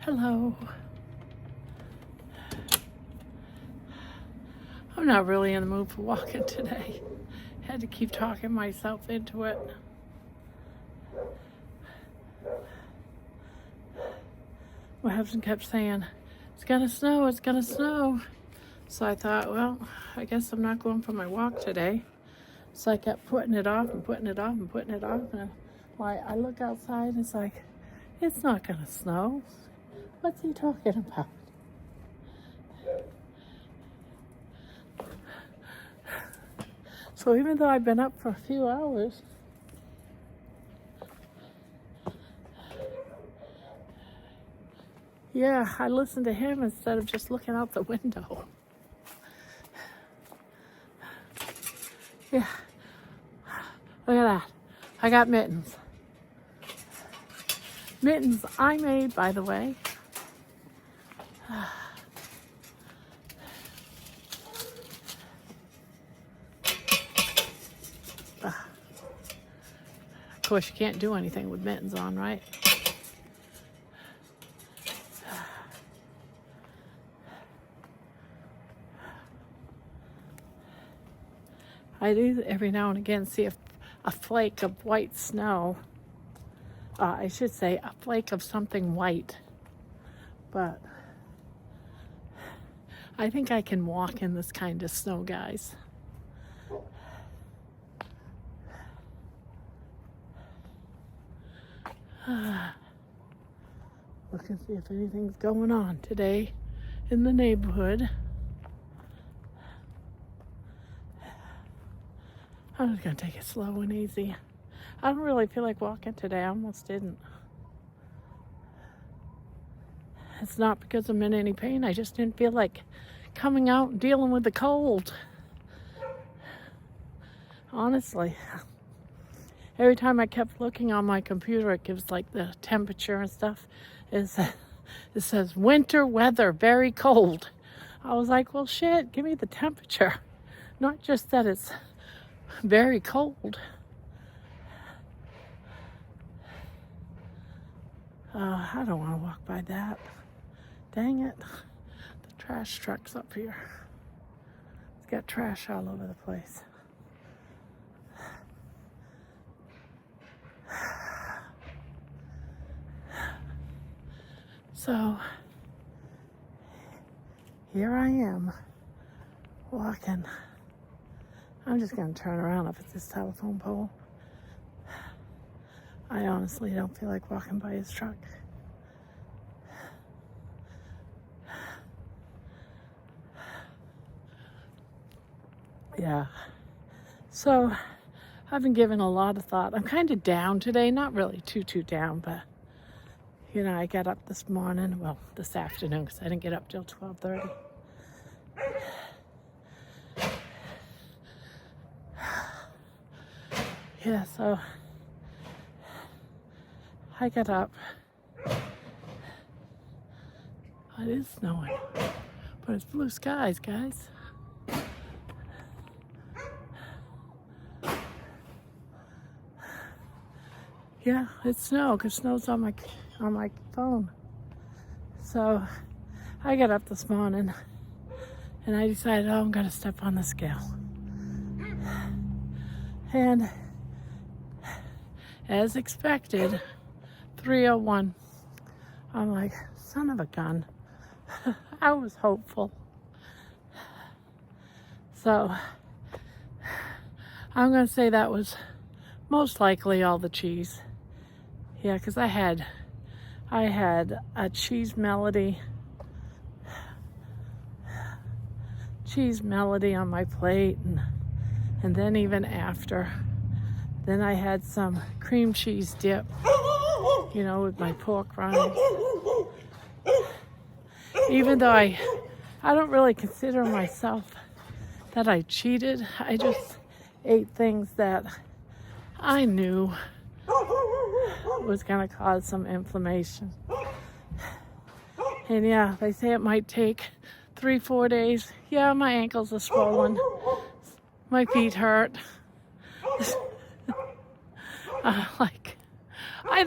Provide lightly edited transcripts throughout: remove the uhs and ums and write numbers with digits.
Hello. I'm not really in the mood for walking today. Had to keep talking myself into it. My husband kept saying, it's gonna snow, it's gonna snow. So I thought, well, I guess I'm not going for my walk today. So I kept putting it off and putting it off and putting it off. And I look outside and it's like, it's not gonna snow. What's he talking about? So even though I've been up for a few hours, yeah, I listen to him instead of just looking out the window. Yeah, look at that. I got mittens. Mittens I made, by the way. Of course, you can't do anything with mittens on, right? I do every now and again see a flake of white snow. I should say a flake of something white. But I think I can walk in this kind of snow, guys. Look and see if anything's going on today in the neighborhood. I'm just gonna take it slow and easy. I don't really feel like walking today. I almost didn't. It's not because I'm in any pain. I just didn't feel like coming out and dealing with the cold. Honestly. Every time I kept looking on my computer, it gives like the temperature and stuff. It says winter weather, very cold. I was like, well, shit, give me the temperature. Not just that it's very cold. I don't want to walk by that. Dang it. The trash truck's up here. It's got trash all over the place. So, here I am, walking. I'm just going to turn around up at this telephone pole. I honestly don't feel like walking by his truck. Yeah. So, I've been giving a lot of thought. I'm kind of down today. Not really too down, but you know, I got up this morning, well, this afternoon, because I didn't get up till 12:30. Yeah, so I got up. It is snowing, but it's blue skies, guys. Yeah, it's snow, because snow's on my phone. So I got up this morning and I decided, I'm gonna step on the scale. And as expected, 301. I'm like, son of a gun. I was hopeful. So I'm gonna say that was most likely all the cheese. Yeah, because I had a cheese melody on my plate, and then even after, then I had some cream cheese dip, you know, with my pork rinds. Even though I don't really consider myself that I cheated, I just ate things that I knew was going to cause some inflammation. And yeah, they say it might take 3-4 days. Yeah, my ankles are swollen. My feet hurt. I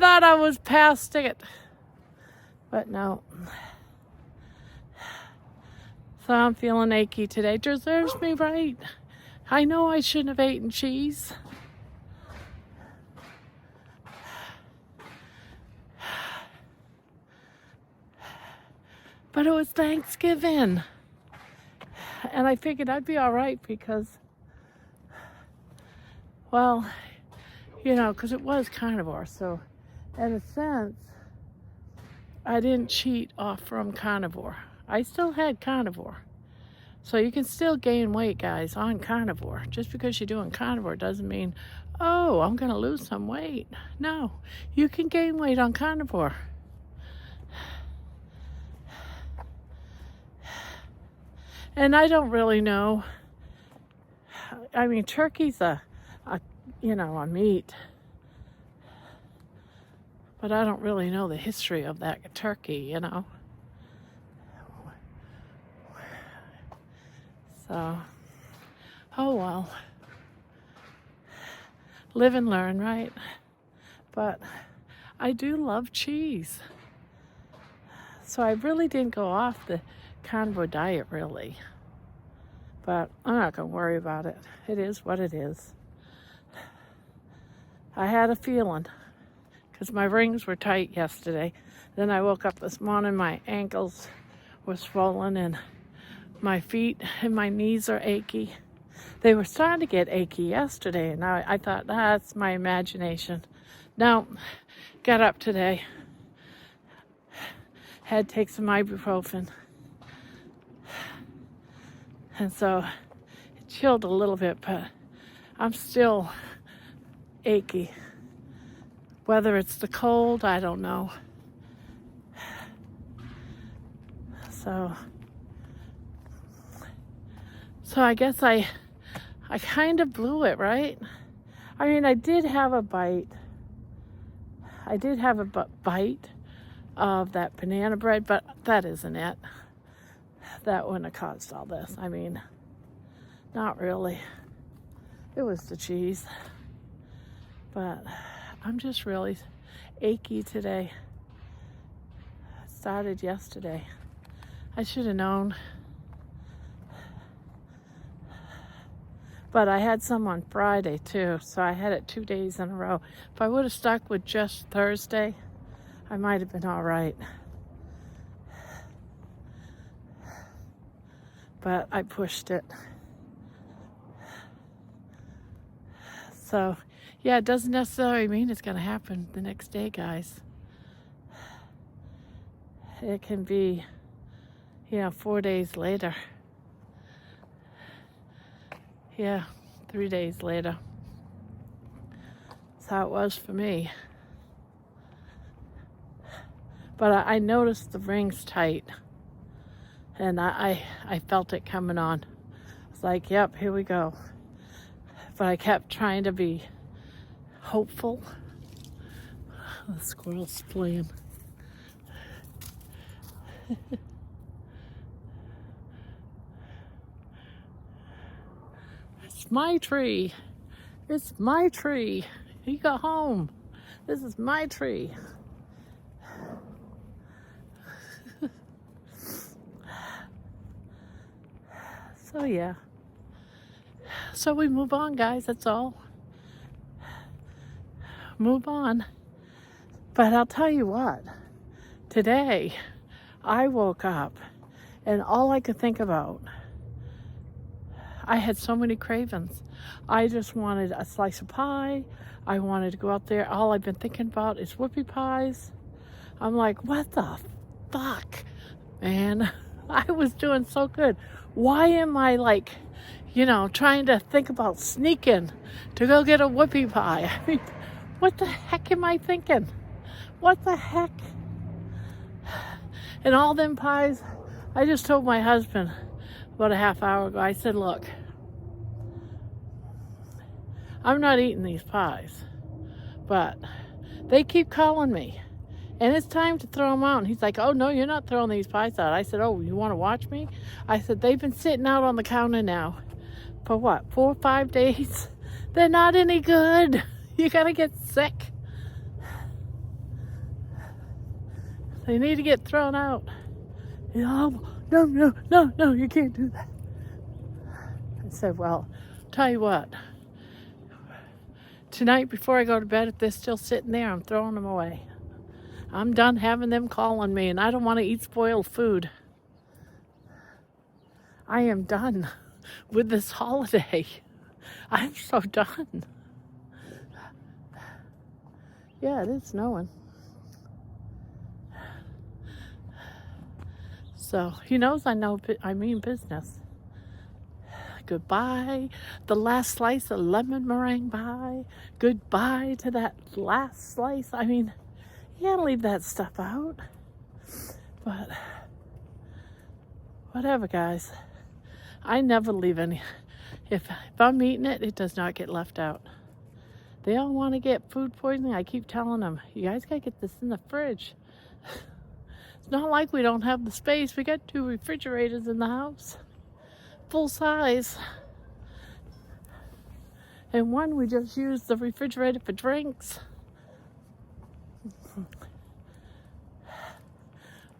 thought I was past it. But no. So I'm feeling achy today. Deserves me right. I know I shouldn't have eaten cheese. But it was Thanksgiving. And I figured I'd be all right because, well, you know, because it was carnivore. So in a sense, I didn't cheat off from carnivore. I still had carnivore. So you can still gain weight, guys, on carnivore. Just because you're doing carnivore doesn't mean, oh, I'm going to lose some weight. No, you can gain weight on carnivore. And I don't really know. I mean, turkey's a meat. But I don't really know the history of that turkey, you know. So, oh well. Live and learn, right? But I do love cheese. So I really didn't go off the carnivore diet, really. But I'm not going to worry about it. It is what it is. I had a feeling because my rings were tight yesterday. Then I woke up this morning, my ankles were swollen and my feet and my knees are achy. They were starting to get achy yesterday, and I thought, that's my imagination. No, got up today. Had to take some ibuprofen. And so it chilled a little bit, but I'm still achy. Whether it's the cold, I don't know. So I guess I kind of blew it, right? I mean, I did have a bite. I did have a bite of that banana bread, but that isn't it. That wouldn't have caused all this. I mean, not really. It was the cheese. But I'm just really achy today. It started yesterday. I should have known. But I had some on Friday too, so I had it 2 days in a row. If I would have stuck with just Thursday, I might have been all right. But I pushed it. So, yeah, it doesn't necessarily mean it's going to happen the next day, guys. It can be, 4 days later. Yeah, 3 days later. That's how it was for me. But I noticed the rings tight. And I felt it coming on. It's like, yep, here we go. But I kept trying to be hopeful. The squirrel's playing. It's my tree. It's my tree. You go home. This is my tree. So yeah. So we move on, guys. That's all. Move on. But I'll tell you what. Today, I woke up and all I could think about, I had so many cravings. I just wanted a slice of pie. I wanted to go out there. All I've been thinking about is whoopie pies. I'm like, what the fuck, man? I was doing so good. Why am I trying to think about sneaking to go get a whoopie pie? I mean, what the heck am I thinking? What the heck? And all them pies, I just told my husband about a half hour ago, I said, look, I'm not eating these pies, but they keep calling me, and it's time to throw them out. And he's like, oh, no, you're not throwing these pies out. I said, oh, you want to watch me? I said, they've been sitting out on the counter now for what, 4 or 5 days? They're not any good. You're going to get sick. They need to get thrown out. You know, no, you can't do that. I said, well, tell you what. Tonight before I go to bed, if they're still sitting there, I'm throwing them away. I'm done having them calling me, and I don't want to eat spoiled food. I am done with this holiday. I'm so done. Yeah, it is snowing. So he knows I mean business. Goodbye, the last slice of lemon meringue pie. Goodbye to that last slice. I mean, you can't leave that stuff out. But whatever, guys. I never leave any. If I'm eating it, it does not get left out. They all want to get food poisoning. I keep telling them, you guys got to get this in the fridge. It's not like we don't have the space. We got 2 refrigerators in the house. Full size. And one we just use the refrigerator for drinks.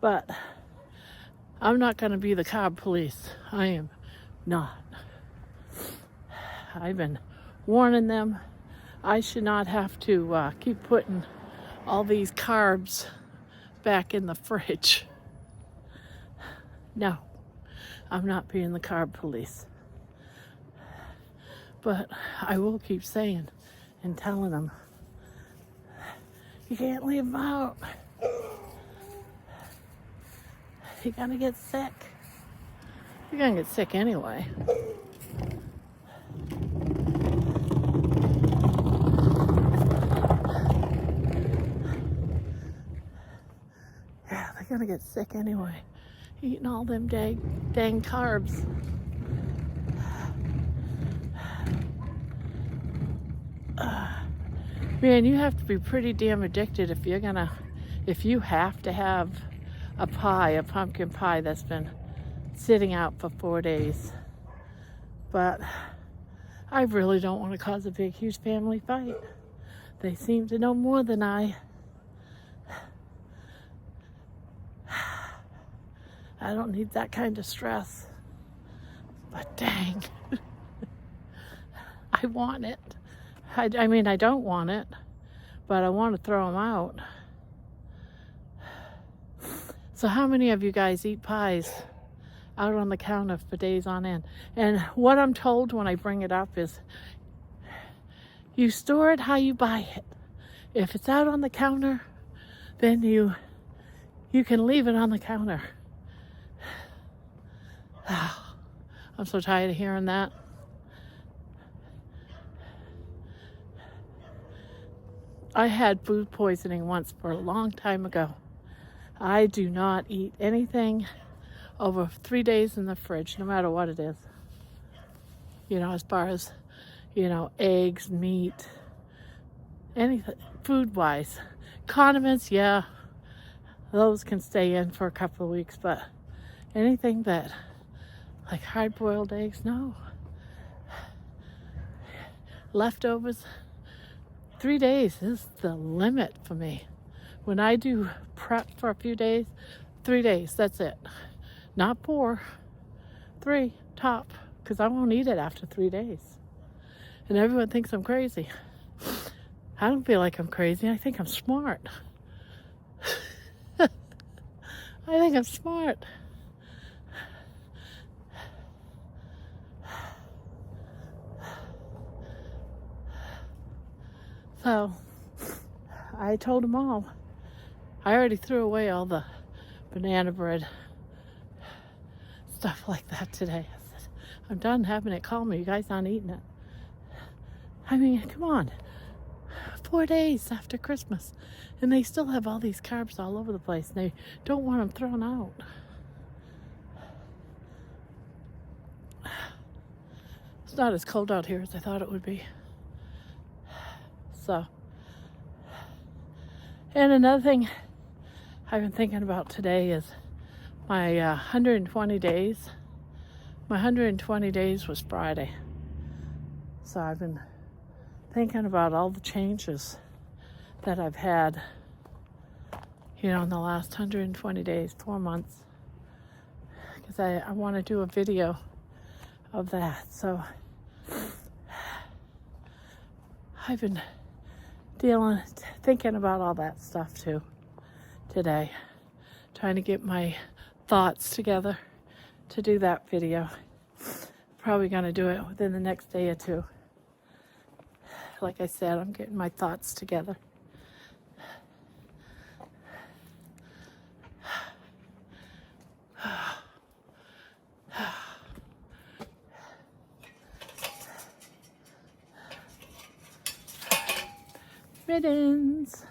But I'm not going to be the carb police. I am not. I've been warning them. I should not have to keep putting all these carbs back in the fridge. No, I'm not being the carb police. But I will keep saying and telling them, you can't leave them out. You're gonna get sick. You're gonna get sick anyway. Yeah, they're gonna get sick anyway. Eating all them dang carbs. Man, you have to be pretty damn addicted if you have to have a pumpkin pie that's been sitting out for 4 days. But I really don't want to cause a big, huge family fight. They seem to know more than I. I don't need that kind of stress. But dang, I want it. I mean, I don't want it, but I want to throw them out. So how many of you guys eat pies out on the counter for days on end? And what I'm told when I bring it up is, you store it how you buy it. If it's out on the counter, then you can leave it on the counter. I'm so tired of hearing that. I had food poisoning once for a long time ago. I do not eat anything over 3 days in the fridge, no matter what it is. You know, as far as, eggs, meat, anything, food-wise. Condiments, yeah, those can stay in for a couple of weeks, but anything that, like hard-boiled eggs, no. Leftovers, 3 days is the limit for me. When I do prep for a few days, 3 days, that's it. Not 4, 3, top, because I won't eat it after 3 days. And everyone thinks I'm crazy. I don't feel like I'm crazy. I think I'm smart. I think I'm smart. So, I told them all. I already threw away all the banana bread, stuff like that today. I said, I'm done having it call me. You guys aren't eating it. I mean, come on. 4 days after Christmas. And they still have all these carbs all over the place. And they don't want them thrown out. It's not as cold out here as I thought it would be. So. And another thing I've been thinking about today is my 120 days. My 120 days was Friday. So I've been thinking about all the changes that I've had, you know, in the last 120 days, 4 months, because I want to do a video of that. So I've been thinking about all that stuff too today, trying to get my thoughts together to do that video. Probably going to do it within the next day or two. Like I said, I'm getting my thoughts together. Mittens.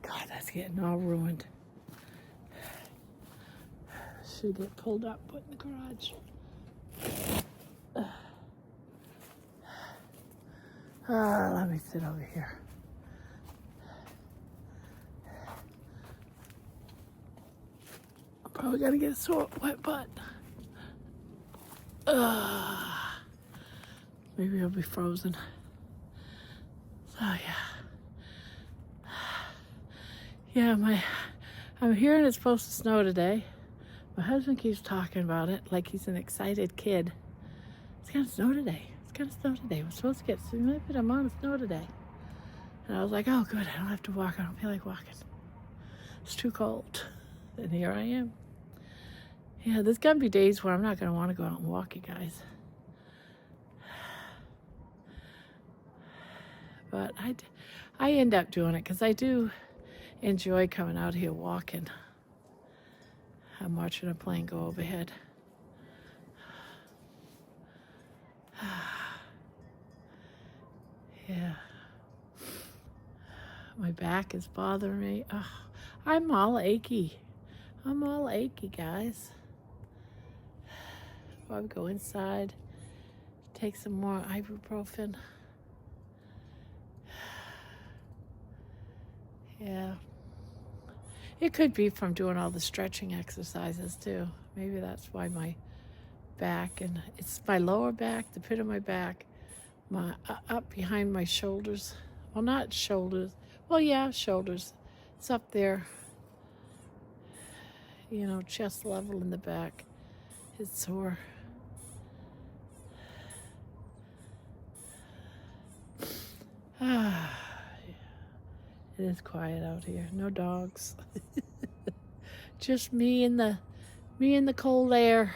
God, that's getting all ruined. Should get pulled up, put in the garage. Let me sit over here. I'm probably gonna get a sore wet butt. Maybe it'll be frozen. So yeah, I'm hearing it's supposed to snow today. My husband keeps talking about it like he's an excited kid. It's gonna snow today. It's gonna snow today. We're supposed to get a significant amount of snow today. And I was like, oh good, I don't have to walk. I don't feel like walking. It's too cold. And here I am. Yeah, there's gonna be days where I'm not gonna want to go out and walk, you guys. But I end up doing it because I do enjoy coming out here walking. I'm watching a plane go overhead. Yeah. My back is bothering me. Oh, I'm all achy. I'm all achy, guys. I'll go inside, take some more ibuprofen. Yeah. It could be from doing all the stretching exercises too. Maybe that's why my back, and it's my lower back, the pit of my back, my up behind my shoulders. Well, not shoulders. Well, yeah, shoulders. It's up there. You know, chest level in the back. It's sore. It is quiet out here. No dogs. Just me in the cold air.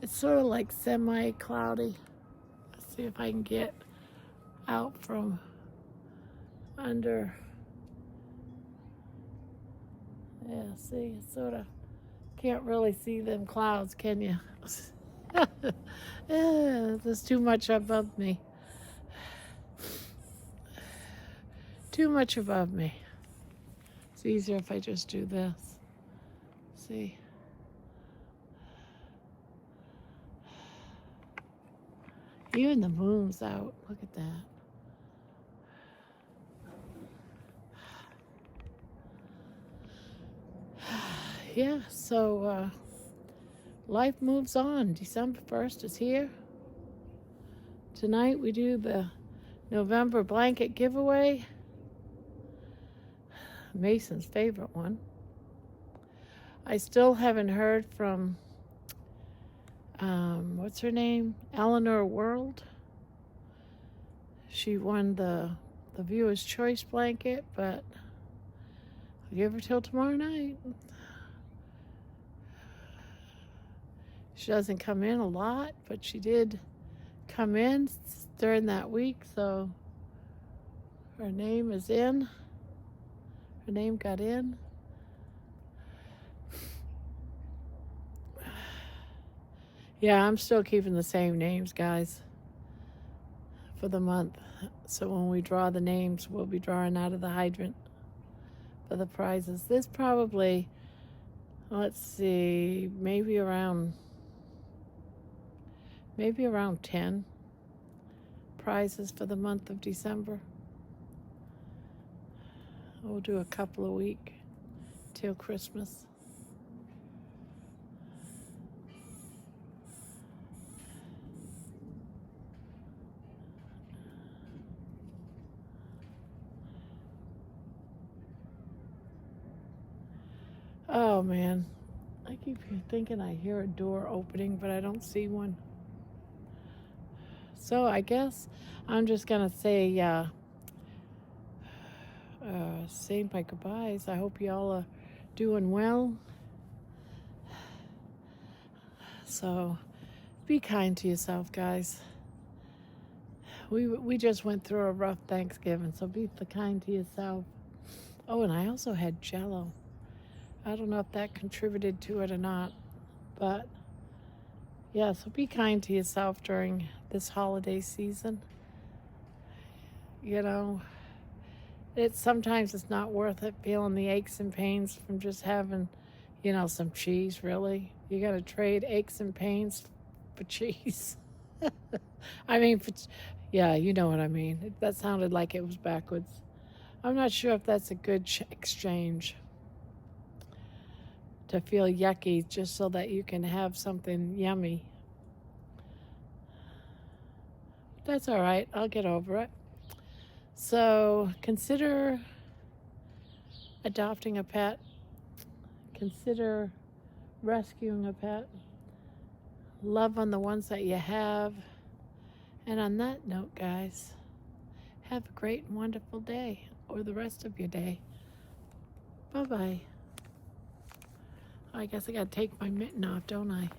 It's sort of like semi-cloudy. Let's see if I can get out from under. Yeah, see, it's sort of, can't really see them clouds, can you? There's too much above me. Too much above me. It's easier if I just do this. See? Even the moon's out. Look at that. Yeah, so life moves on. December 1st is here. Tonight we do the November blanket giveaway. Mason's favorite one. I still haven't heard from, what's her name? Eleanor World. She won the viewer's choice blanket, but I'll give her till tomorrow night. She doesn't come in a lot, but she did come in during that week, so her name is in. Her name got in. Yeah, I'm still keeping the same names, guys, for the month. So when we draw the names, we'll be drawing out of the hydrant for the prizes. There's probably, let's see, maybe around 10 prizes for the month of December. We'll do a couple a week till Christmas. Oh man, I keep thinking I hear a door opening, but I don't see one. So I guess I'm just gonna say my goodbyes. I hope y'all are doing well. So be kind to yourself, guys. We just went through a rough Thanksgiving, so be kind to yourself. Oh, and I also had Jell-O. I don't know if that contributed to it or not, but yeah, so be kind to yourself during this holiday season. You know, sometimes it's not worth it feeling the aches and pains from just having, some cheese, really. You got to trade aches and pains for cheese. I mean, yeah, you know what I mean. That sounded like it was backwards. I'm not sure if that's a good exchange. To feel yucky just so that you can have something yummy. That's all right. I'll get over it. So consider adopting a pet. Consider rescuing a pet. Love on the ones that you have. And on that note, guys, have a great and wonderful day, or the rest of your day. Bye-bye. I guess I gotta take my mitten off, don't I?